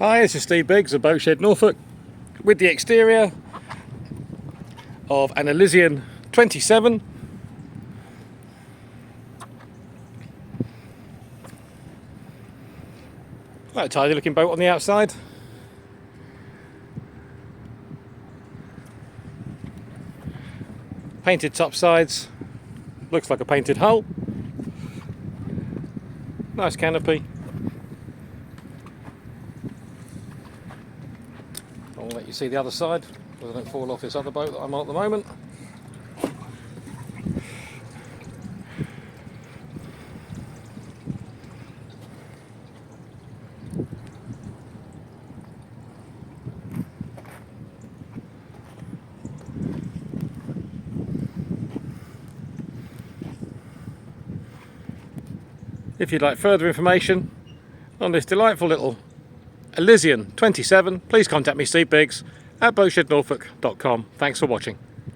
Hi, this is Steve Biggs of Boatshed, Norfolk, with the exterior of an Elysian 27. Quite a tidy looking boat on the outside. Painted top sides, looks like a painted hull. Nice canopy. I'll let you see the other side so I don't fall off this other boat that I'm on at the moment. If you'd like further information on this delightful little Elysian 27, please contact me, Steve Biggs, at boatshednorfolk.com. Thanks for watching.